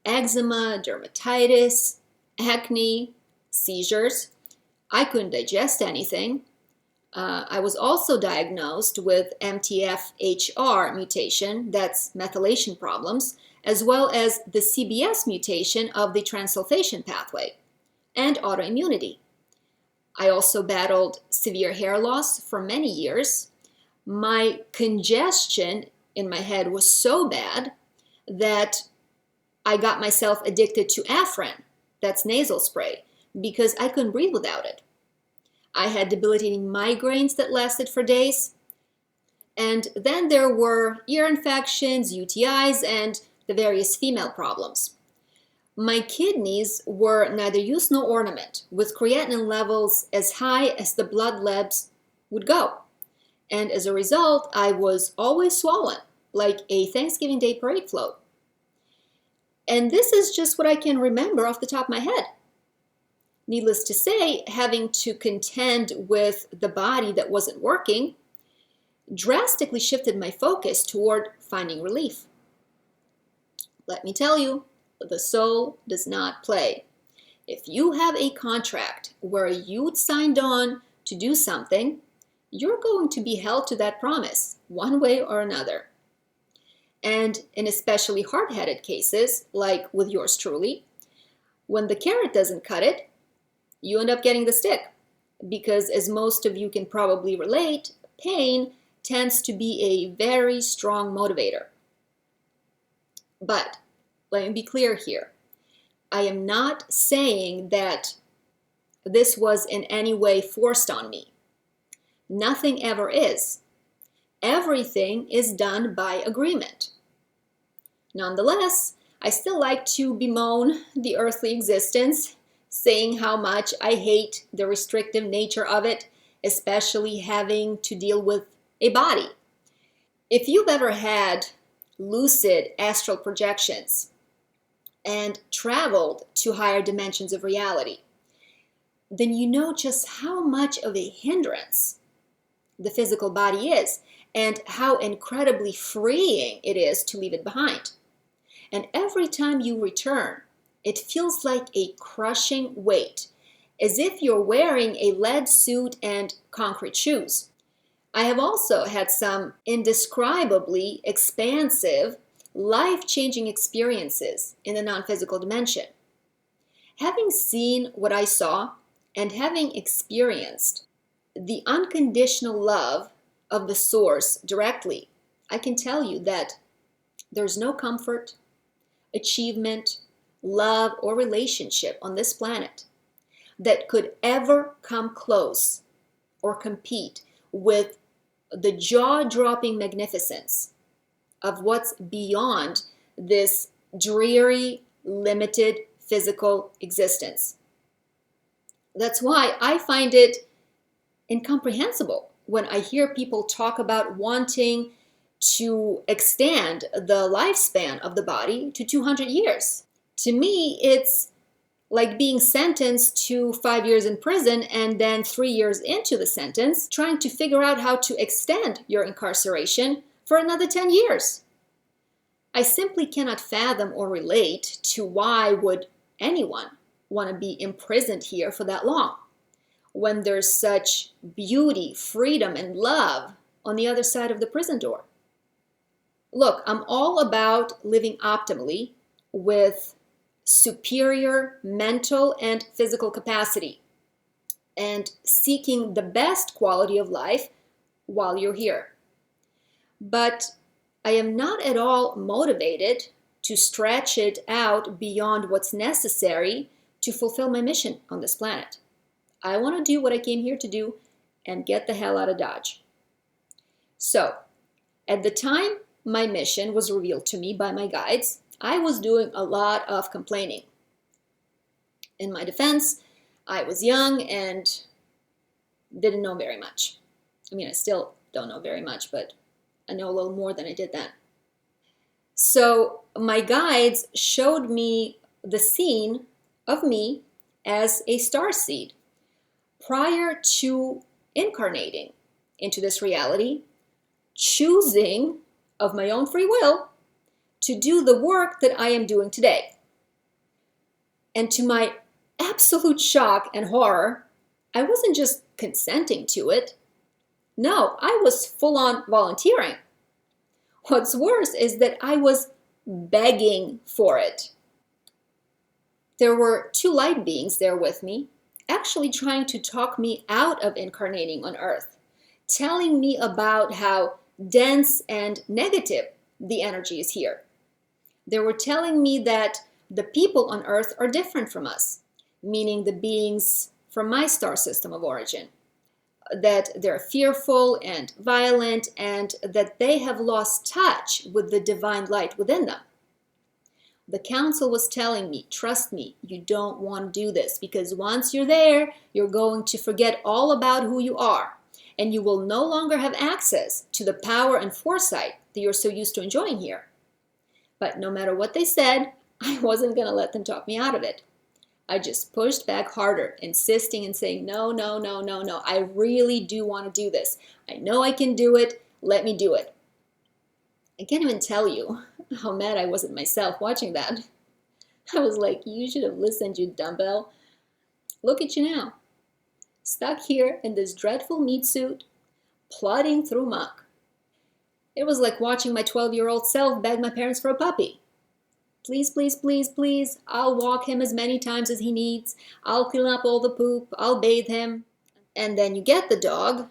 eczema, dermatitis, acne, seizures. I couldn't digest anything. I was also diagnosed with MTF-HR mutation, that's methylation problems, as well as the CBS mutation of the transsulfation pathway, and autoimmunity. I also battled severe hair loss for many years. My congestion in my head was so bad that I got myself addicted to Afrin, that's nasal spray, because I couldn't breathe without it. I had debilitating migraines that lasted for days. And then there were ear infections, UTIs, and the various female problems. My kidneys were neither use nor ornament, with creatinine levels as high as the blood labs would go. And as a result, I was always swollen, like a Thanksgiving Day parade float. And this is just what I can remember off the top of my head. Needless to say, having to contend with the body that wasn't working drastically shifted my focus toward finding relief. Let me tell you, the soul does not play. If you have a contract where you signed on to do something, you're going to be held to that promise one way or another. And in especially hard-headed cases, like with yours truly, when the carrot doesn't cut it, you end up getting the stick. Because as most of you can probably relate, pain tends to be a very strong motivator. But let me be clear here. I am not saying that this was in any way forced on me. Nothing ever is. Everything is done by agreement. Nonetheless, I still like to bemoan the earthly existence, saying how much I hate the restrictive nature of it, especially having to deal with a body. If you've ever had lucid astral projections and traveled to higher dimensions of reality, then you know just how much of a hindrance the physical body is and how incredibly freeing it is to leave it behind. And every time you return, it feels like a crushing weight, as if you're wearing a lead suit and concrete shoes. I have also had some indescribably expansive, life-changing experiences in the non-physical dimension. Having seen what I saw and having experienced the unconditional love of the source directly, I can tell you that there's no comfort, achievement, love, or relationship on this planet that could ever come close or compete with the jaw-dropping magnificence of what's beyond this dreary, limited physical existence. That's why I find it incomprehensible when I hear people talk about wanting to extend the lifespan of the body to 200 years. To me, it's like being sentenced to 5 years in prison and then 3 years into the sentence, trying to figure out how to extend your incarceration for another 10 years. I simply cannot fathom or relate to why would anyone want to be imprisoned here for that long when there's such beauty, freedom, and love on the other side of the prison door. Look, I'm all about living optimally with superior mental and physical capacity and seeking the best quality of life while you're here. But I am not at all motivated to stretch it out beyond what's necessary to fulfill my mission on this planet. I want to do what I came here to do and get the hell out of Dodge. So, at the time my mission was revealed to me by my guides, I was doing a lot of complaining. In my defense, I was young and didn't know very much. I mean, I still don't know very much, but I know a little more than I did then. So my guides showed me the scene of me as a starseed prior to incarnating into this reality, choosing of my own free will to do the work that I am doing today. And to my absolute shock and horror, I wasn't just consenting to it. No, I was full-on volunteering. What's worse is that I was begging for it. There were 2 light beings there with me, actually trying to talk me out of incarnating on Earth, telling me about how dense and negative the energy is here. They were telling me that the people on Earth are different from us, meaning the beings from my star system of origin, that they're fearful and violent and that they have lost touch with the divine light within them. The council was telling me, trust me, you don't want to do this because once you're there, you're going to forget all about who you are and you will no longer have access to the power and foresight that you're so used to enjoying here. But no matter what they said, I wasn't going to let them talk me out of it. I just pushed back harder, insisting and saying, no, no, no, no, no. I really do want to do this. I know I can do it. Let me do it. I can't even tell you how mad I was at myself watching that. I was like, you should have listened, you dumbbell. Look at you now, stuck here in this dreadful meat suit, plodding through muck. It was like watching my 12-year-old self beg my parents for a puppy. Please, please, please, please, I'll walk him as many times as he needs. I'll clean up all the poop. I'll bathe him. And then you get the dog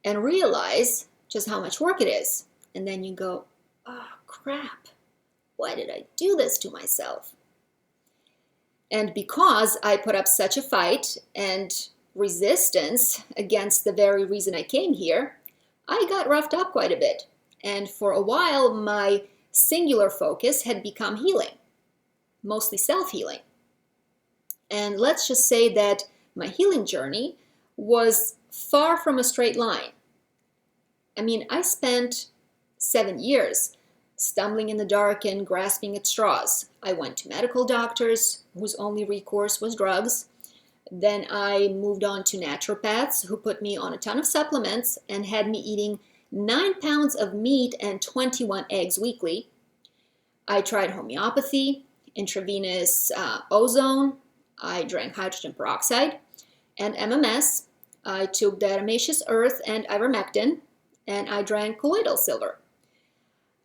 and realize just how much work it is. And then you go, oh, crap. Why did I do this to myself? And because I put up such a fight and resistance against the very reason I came here, I got roughed up quite a bit. And for a while, my singular focus had become healing, mostly self-healing. And let's just say that my healing journey was far from a straight line. I mean, I spent 7 years stumbling in the dark and grasping at straws. I went to medical doctors whose only recourse was drugs. Then I moved on to naturopaths who put me on a ton of supplements and had me eating 9 pounds of meat and 21 eggs weekly. I tried homeopathy, intravenous ozone. I drank hydrogen peroxide and MMS. I took diatomaceous earth and ivermectin, and I drank colloidal silver.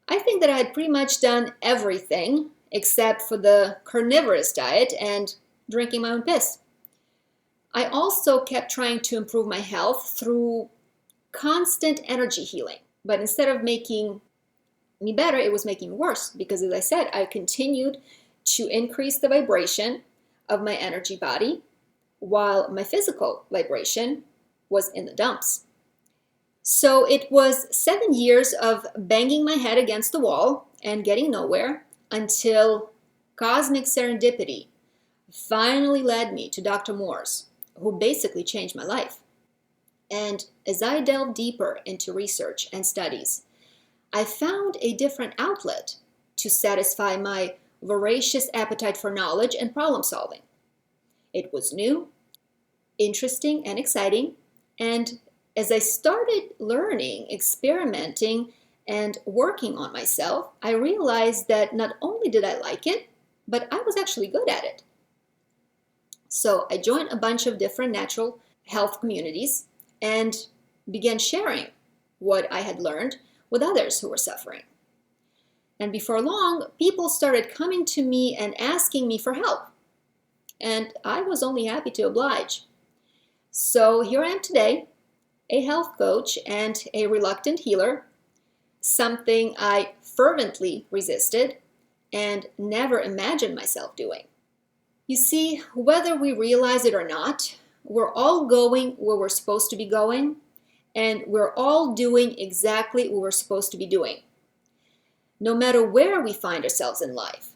I think that I had pretty much done everything except for the carnivorous diet and drinking my own piss. I also kept trying to improve my health through constant energy healing. But instead of making me better, it was making me worse because, as I said, I continued to increase the vibration of my energy body while my physical vibration was in the dumps. So it was 7 years of banging my head against the wall and getting nowhere until cosmic serendipity finally led me to Dr. Morse, who basically changed my life. And as I delved deeper into research and studies, I found a different outlet to satisfy my voracious appetite for knowledge and problem solving. It was new, interesting, and exciting. And as I started learning, experimenting, and working on myself, I realized that not only did I like it, but I was actually good at it. So I joined a bunch of different natural health communities and began sharing what I had learned with others who were suffering. And before long, people started coming to me and asking me for help. And I was only happy to oblige. So here I am today, a health coach and a reluctant healer, something I fervently resisted and never imagined myself doing. You see, whether we realize it or not, we're all going where we're supposed to be going, and we're all doing exactly what we're supposed to be doing. No matter where we find ourselves in life,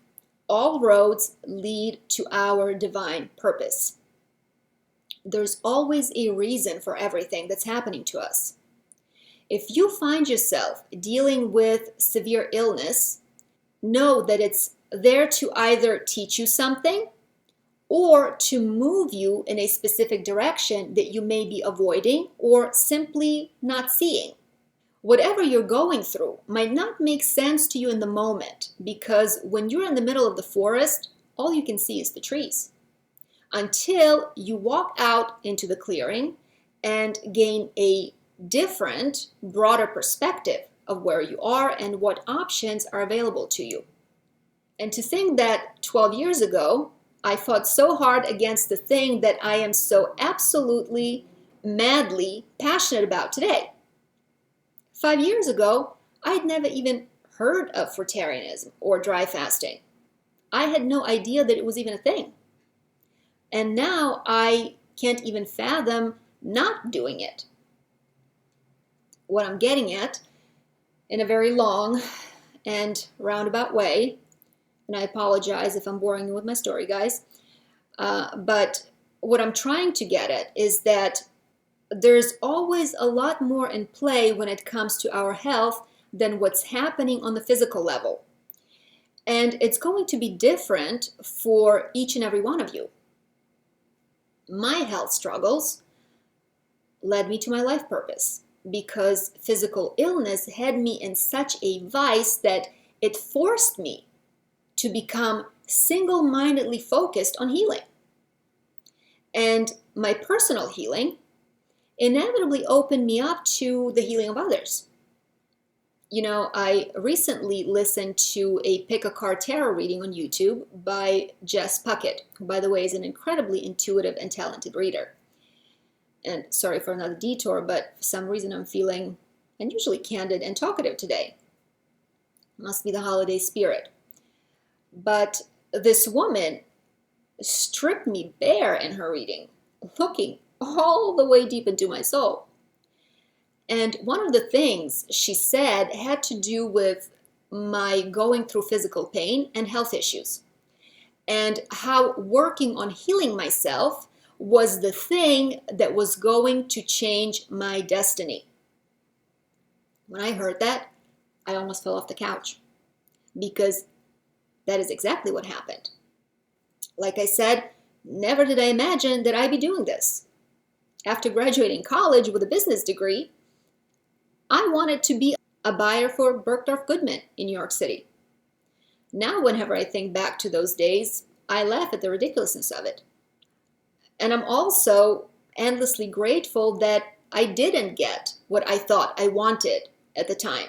all roads lead to our divine purpose. There's always a reason for everything that's happening to us. If you find yourself dealing with severe illness, know that it's there to either teach you something or to move you in a specific direction that you may be avoiding or simply not seeing. Whatever you're going through might not make sense to you in the moment because when you're in the middle of the forest, all you can see is the trees. Until you walk out into the clearing and gain a different, broader perspective of where you are and what options are available to you. And to think that 12 years ago, I fought so hard against the thing that I am so absolutely, madly passionate about today. 5 years ago, I'd never even heard of fruitarianism or dry fasting. I had no idea that it was even a thing. And now I can't even fathom not doing it. What I'm getting at, in a very long and roundabout way, and I apologize if I'm boring you with my story, guys, but what I'm trying to get at is that there's always a lot more in play when it comes to our health than what's happening on the physical level. And it's going to be different for each and every one of you. My health struggles led me to my life purpose, because physical illness had me in such a vice that it forced me to become single-mindedly focused on healing. And my personal healing inevitably opened me up to the healing of others. You know, I recently listened to a pick-a-card tarot reading on YouTube by Jess Puckett, who, by the way, is an incredibly intuitive and talented reader. And sorry for another detour, but for some reason I'm feeling unusually candid and talkative today. Must be the holiday spirit. But this woman stripped me bare in her reading, looking all the way deep into my soul. And one of the things she said had to do with my going through physical pain and health issues, and how working on healing myself was the thing that was going to change my destiny. When I heard that, I almost fell off the couch, because that is exactly what happened. Like I said, never did I imagine that I'd be doing this. After graduating college with a business degree, I wanted to be a buyer for Bergdorf Goodman in New York City. Now, whenever I think back to those days, I laugh at the ridiculousness of it. And I'm also endlessly grateful that I didn't get what I thought I wanted at the time.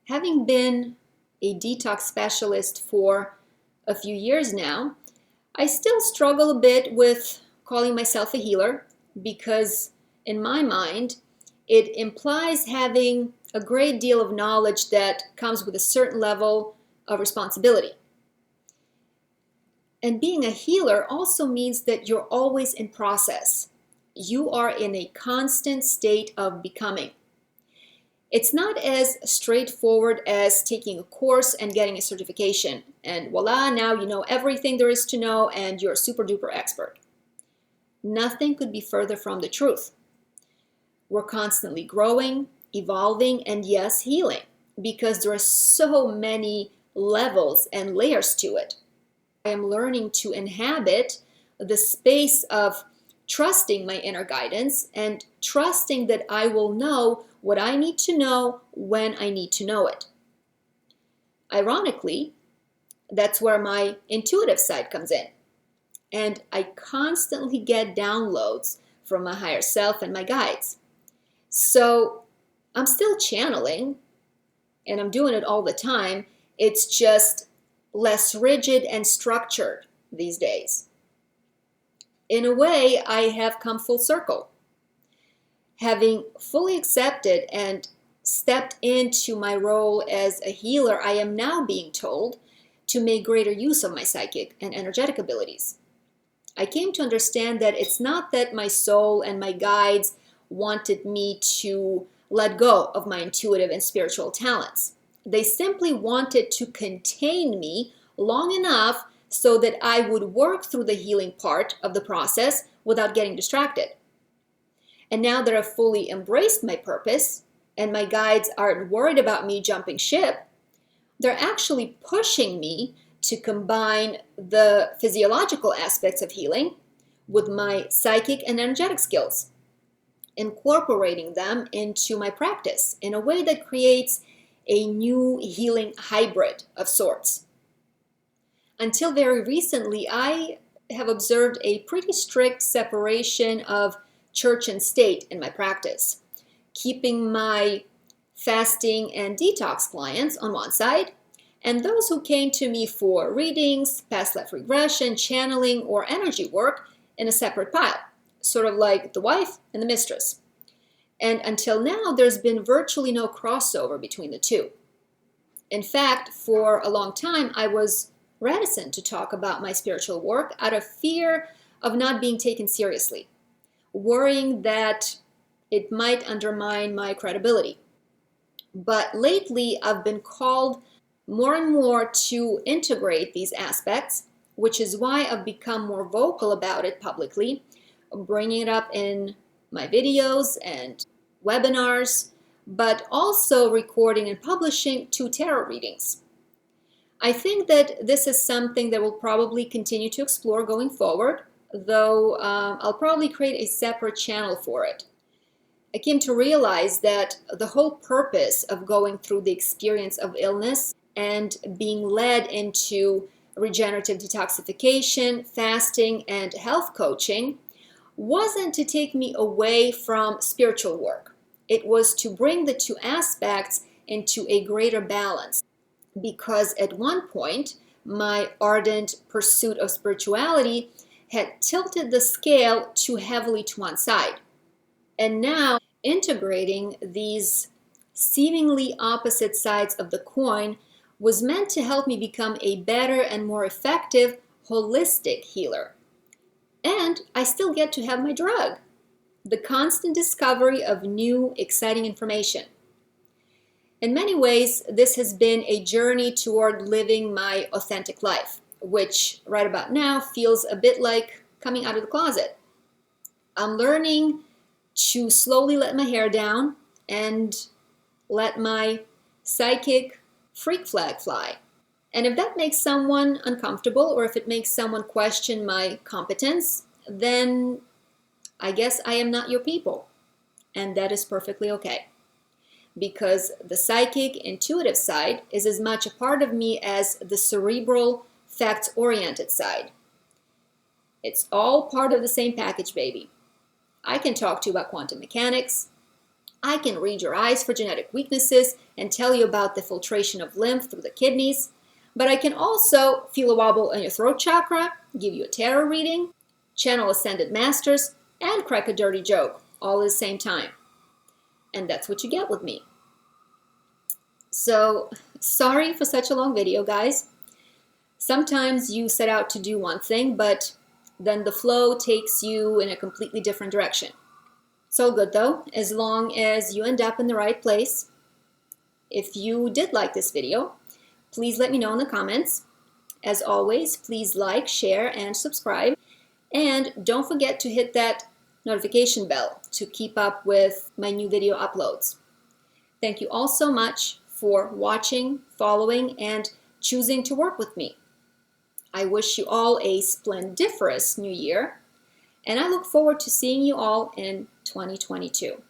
Having been a detox specialist for a few years now, I still struggle a bit with calling myself a healer, because in my mind, it implies having a great deal of knowledge that comes with a certain level of responsibility. And being a healer also means that you're always in process. You are in a constant state of becoming. It's not as straightforward as taking a course and getting a certification, and voila, now you know everything there is to know and you're a super duper expert. Nothing could be further from the truth. We're constantly growing, evolving, and yes, healing, because there are so many levels and layers to it. I am learning to inhabit the space of trusting my inner guidance and trusting that I will know what I need to know when I need to know it. Ironically, that's where my intuitive side comes in. And I constantly get downloads from my higher self and my guides. So I'm still channeling, and I'm doing it all the time. It's just less rigid and structured these days. In a way, I have come full circle. Having fully accepted and stepped into my role as a healer, I am now being told to make greater use of my psychic and energetic abilities. I came to understand that it's not that my soul and my guides wanted me to let go of my intuitive and spiritual talents. They simply wanted to contain me long enough so that I would work through the healing part of the process without getting distracted. And now that I've fully embraced my purpose and my guides aren't worried about me jumping ship, they're actually pushing me to combine the physiological aspects of healing with my psychic and energetic skills, incorporating them into my practice in a way that creates a new healing hybrid of sorts. Until very recently, I have observed a pretty strict separation of church and state in my practice, keeping my fasting and detox clients on one side, and those who came to me for readings, past life regression, channeling, or energy work in a separate pile, sort of like the wife and the mistress. And until now, there's been virtually no crossover between the two. In fact, for a long time, I was reticent to talk about my spiritual work out of fear of not being taken seriously, worrying that it might undermine my credibility. But lately, I've been called more and more to integrate these aspects, which is why I've become more vocal about it publicly, bringing it up in my videos and webinars, but also recording and publishing 2 tarot readings. I think that this is something that we'll probably continue to explore going forward, though I'll probably create a separate channel for it. I came to realize that the whole purpose of going through the experience of illness and being led into regenerative detoxification, fasting, and health coaching wasn't to take me away from spiritual work. It was to bring the two aspects into a greater balance. Because at one point, my ardent pursuit of spirituality had tilted the scale too heavily to one side. And now, integrating these seemingly opposite sides of the coin was meant to help me become a better and more effective holistic healer. And I still get to have my drug, the constant discovery of new, exciting information. In many ways, this has been a journey toward living my authentic life, which right about now feels a bit like coming out of the closet. I'm learning to slowly let my hair down and let my psychic freak flag fly. And if that makes someone uncomfortable or if it makes someone question my competence, then I guess I am not your people. And that is perfectly okay. Because the psychic, intuitive side is as much a part of me as the cerebral, facts-oriented side. It's all part of the same package, baby. I can talk to you about quantum mechanics. I can read your eyes for genetic weaknesses and tell you about the filtration of lymph through the kidneys. But I can also feel a wobble in your throat chakra, give you a tarot reading, channel ascended masters, and crack a dirty joke all at the same time. And that's what you get with me. So, sorry for such a long video, guys. Sometimes you set out to do one thing, but then the flow takes you in a completely different direction. So good though, as long as you end up in the right place. If you did like this video, please let me know in the comments. As always, please like, share, and subscribe. And don't forget to hit that notification bell to keep up with my new video uploads. Thank you all so much for watching, following, and choosing to work with me. I wish you all a splendiferous new year, and I look forward to seeing you all in 2022.